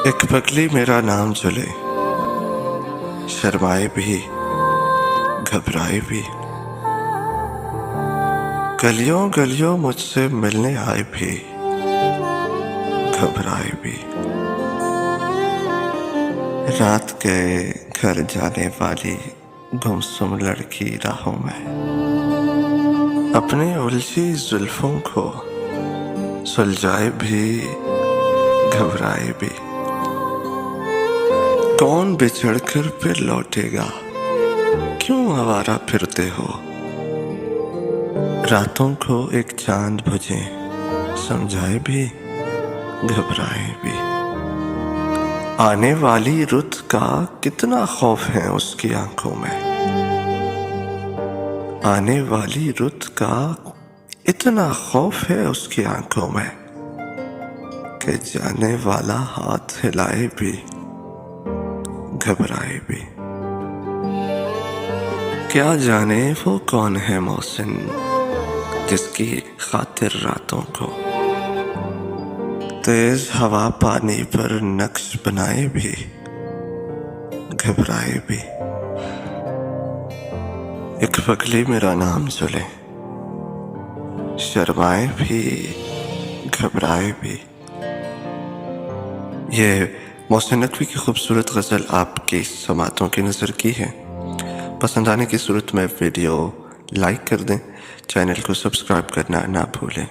एक पगली मेरा नाम चले, शर्माए भी घबराए भी, गलियों गलियों मुझसे मिलने आए भी घबराए भी। रात गए घर जाने वाली गुमसुम लड़की राहों में, अपनी उलझी जुल्फों को सुलझाए भी घबराए भी। कौन बिछड़ कर फिर लौटेगा, क्यों आवारा फिरते हो। रातों को एक चांद बुझे, समझाए भी घबराए भी। आने वाली रुत का कितना खौफ है उसकी आंखों में, आने वाली रुत का इतना खौफ है उसकी आंखों में कि जाने वाला हाथ हिलाए भी घबराए भी। क्या जाने वो कौन है मौसिन जिसकी खातिर रातों को तेज हवा पानी पर नक्श बनाए भी घबराए भी। एक पगली मेरा नाम चले, शर्माए भी घबराए भी। ये मोहसिन नकवी की खूबसूरत गज़ल आपकी समातों की नज़र की है। पसंद आने की सूरत में वीडियो लाइक कर दें, चैनल को सब्सक्राइब करना ना भूलें।